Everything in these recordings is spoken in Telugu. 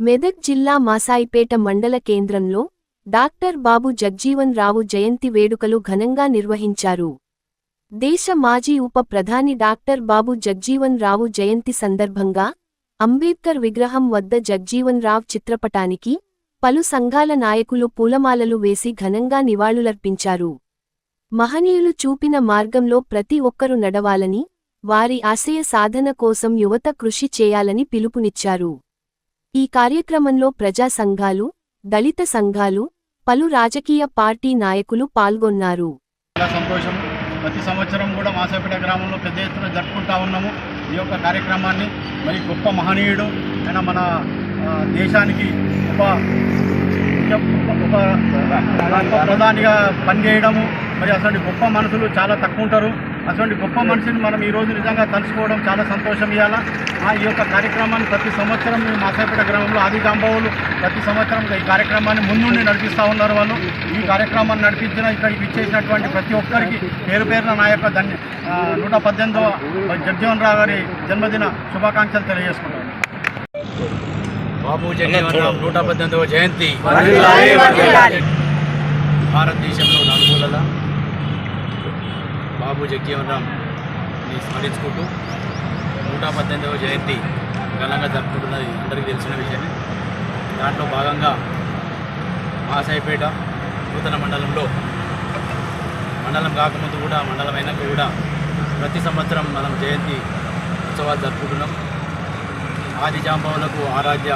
మెదక్ జిల్లా మాసాయిపేట మండల కేంద్రంలో డాక్టర్ బాబు జగ్జీవన్ రావు జయంతి వేడుకలు ఘనంగా నిర్వహించారు. దేశ మాజీ ఉప ప్రధాని డాక్టర్ బాబు జగ్జీవన్ రావు జయంతి సందర్భంగా అంబేద్కర్ విగ్రహం వద్ద జగ్జీవన్ రావ్ చిత్రపటానికి పలు సంఘాల నాయకులు పూలమాలలు వేసి ఘనంగా నివాళులర్పించారు. మహనీయులు చూపిన మార్గంలో ప్రతి ఒక్కరూ నడవాలని, వారి ఆశయ సాధన కోసం యువత కృషి చేయాలని పిలుపునిచ్చారు. ఈ కార్యక్రమంలో ప్రజా సంఘాలు, దళిత సంఘాలు, పలు రాజకీయ పార్టీ నాయకులు పాల్గొన్నారు. సంతోషం. ప్రతి సంవత్సరం కూడా మాసాయిపేట గ్రామంలో పెద్ద ఎత్తున జరుపుకుంటా ఉన్నాము. ఈ యొక్క కార్యక్రమాన్ని మరి గొప్ప మహనీయుడు అయినా మన దేశానికి ఉప ప్రధానిగా పనిచేయడము, మరి అటువంటి గొప్ప మనుషులు చాలా తక్కువ ఉంటారు. అటువంటి గొప్ప మనిషిని మనం ఈరోజు నిజంగా తలుచుకోవడం చాలా సంతోషం. ఇవ్వాల ఈ యొక్క కార్యక్రమాన్ని ప్రతి సంవత్సరం మాసాయిపేట గ్రామంలో ఆది జాంబవులు ప్రతి సంవత్సరం ఈ కార్యక్రమాన్ని ముందుండి నడిపిస్తూ ఉన్నారు. వాళ్ళు ఈ కార్యక్రమాన్ని నడిపించిన ఇక్కడికి ఇచ్చేసినటువంటి ప్రతి ఒక్కరికి పేరు పేరున నా యొక్క 118వ జగ్జీవన్ రావు గారి జన్మదిన శుభాకాంక్షలు తెలియజేసుకుంటాను. బాబు జగ్జీవన్ రావు 118వ జయంతి భారతదేశంలో నలుమూలలా బాబు జగ్జీవన్ రావుని స్మరించుకుంటూ 118వ జయంతి ఘనంగా జరుపుకుంటున్నది అందరికీ తెలిసిన విషయమే. దాంట్లో భాగంగా మాసాయిపేట నూతన మండలంలో, మండలం కాకముందు కూడా మండలం అయినాక కూడా ప్రతి సంవత్సరం మనం జయంతి ఉత్సవాలు జరుపుకుంటున్నాం. ఆది జాంబవులకు ఆరాధ్య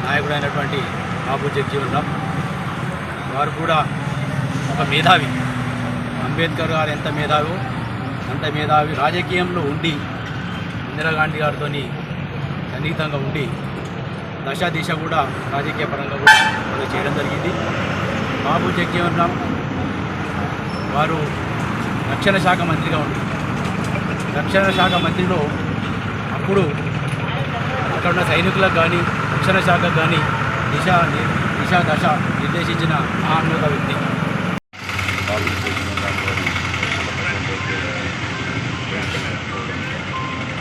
నాయకుడైనటువంటి బాబు జగ్జీవన్ రావు వారు కూడా ఒక మేధావి. అంబేద్కర్ గారు ఎంత మేధావో అంత మేధావి. రాజకీయంలో ఉండి ఇందిరాగాంధీ గారితో సన్నిహితంగా ఉండి దశ దిశ కూడా రాజకీయ పరంగా కూడా వాళ్ళు చేయడం జరిగింది. బాబు జగ్జీవన్ రావు వారు రక్షణ శాఖ మంత్రిగా ఉంది. రక్షణ శాఖ మంత్రిలో అప్పుడు అక్కడ ఉన్న సైనికులకు కానీ రక్షణ శాఖకు కానీ దిశ దశ నిర్దేశించిన మహాన్నత వ్యక్తి.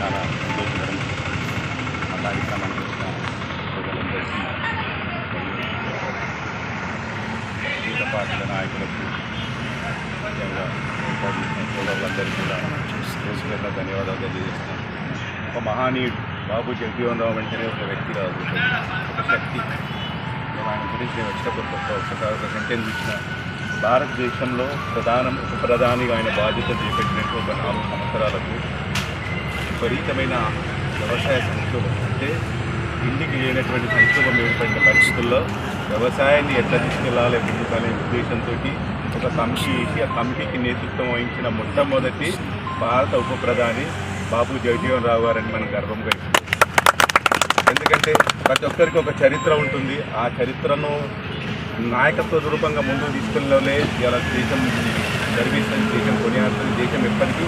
చాలా సంతోషకరం. ఆ కార్యక్రమానికి వచ్చిన ప్రజలందరికీ, వివిధ పార్టీల నాయకులకు, ముఖ్యంగా ఏర్పాటు చేసిన సోదరులందరికీ కూడా పేరున ధన్యవాదాలు తెలియజేస్తున్నాను. ఒక మహనీయుడు బాబు జగ్జీవన్ రావు వెంటనే ఒక వ్యక్తి కాదు, ఒక శక్తి. ఆయన గురించి నేను ఒక సెంటెన్స్ ఇచ్చిన. భారతదేశంలో ఉప ప్రధానిగా ఆయన బాధ్యత చేపట్టినట్టు ఒక 4 సంవత్సరాలకు విపరీతమైన వ్యవసాయ సంక్షోభం, అంటే ఇంటికి లేనటువంటి సంక్షోభం ఏర్పడిన పరిస్థితుల్లో వ్యవసాయాన్ని ఎట్లా తీసుకెళ్లాలి అనే ఉద్దేశంతో ఒక కమిటీ వేసి ఆ కమిటీకి నేతృత్వం వహించిన మొట్టమొదటి భారత ఉప ప్రధాని బాబు జగ్జీవన్ రావు గారని మనం గర్వంగా ఇస్తున్నాం. ఎందుకంటే ప్రతి ఒక్కరికి ఒక చరిత్ర ఉంటుంది. ఆ చరిత్రను నాయకత్వ రూపంగా ముందుకు తీసుకెళ్ళలే ఇలా దేశం గర్విస్తుంది, దేశం కొనియాడుతుంది, దేశం ఎప్పటికీ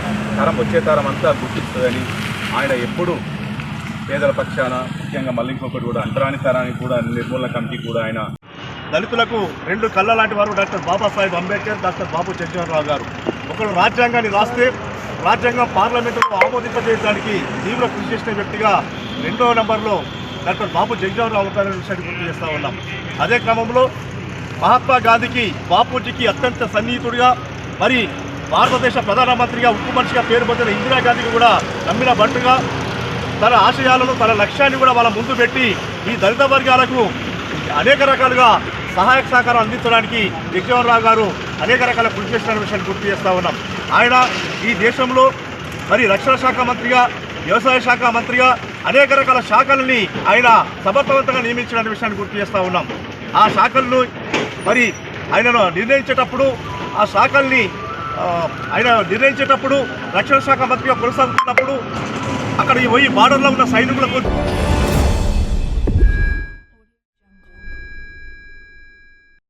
వచ్చే తరం అంతా గుర్తిస్తుందని ఆయన ఎప్పుడు పేదల పక్షాన, ముఖ్యంగా మళ్ళీ ఇంకొకటి కూడా అంటరాని తరానికి కూడా నిర్మూలన కమిటీ కూడా ఆయన. దళితులకు 2 కళ్ళ లాంటి వారు డాక్టర్ బాబాసాహెబ్ అంబేద్కర్, డాక్టర్ బాబు జగ్జీవన్ రావు గారు. ఒకరు రాజ్యాంగాన్ని రాస్తే రాజ్యాంగం పార్లమెంటులో ఆమోదింపజేయడానికి తీవ్ర కృషి చేసిన వ్యక్తిగా 2వ నంబర్లో డాక్టర్ బాబు జగ్జీవన్ రావు గారి విషయాన్ని గుర్తు చేస్తూ ఉన్నాం. అదే క్రమంలో మహాత్మా గాంధీకి, బాపూజీకి అత్యంత సన్నిహితుడిగా, మరి భారతదేశ ప్రధానమంత్రిగా, ఉక్కు మనిషిగా పేరు పొందిన ఇందిరాగాంధీకి కూడా నమ్మిన బంటుగా తన ఆశయాలను, తన లక్ష్యాన్ని కూడా వాళ్ళ ముందు పెట్టి ఈ దళిత వర్గాలకు అనేక రకాలుగా సహాయక సహకారం అందించడానికి జగ్జీవన్ రావు గారు అనేక రకాల కృషి చేసిన విషయాన్ని గుర్తు చేస్తూ ఉన్నాం. ఆయన ఈ దేశంలో మరి రక్షణ శాఖ మంత్రిగా, వ్యవసాయ శాఖ మంత్రిగా అనేక రకాల శాఖల్ని ఆయన సమర్థవంతంగా నియమించిన విషయాన్ని గుర్తు చేస్తూ ఉన్నాం. ఆ శాఖలను మరి ఆయనను నిర్ణయించేటప్పుడు, ఆ శాఖల్ని ఆయన నిర్ణయించేటప్పుడు రక్షణ శాఖ మంత్రిగా కొనసాగుతున్నప్పుడు అక్కడికి పోయి బార్డర్లో ఉన్న సైనికులకు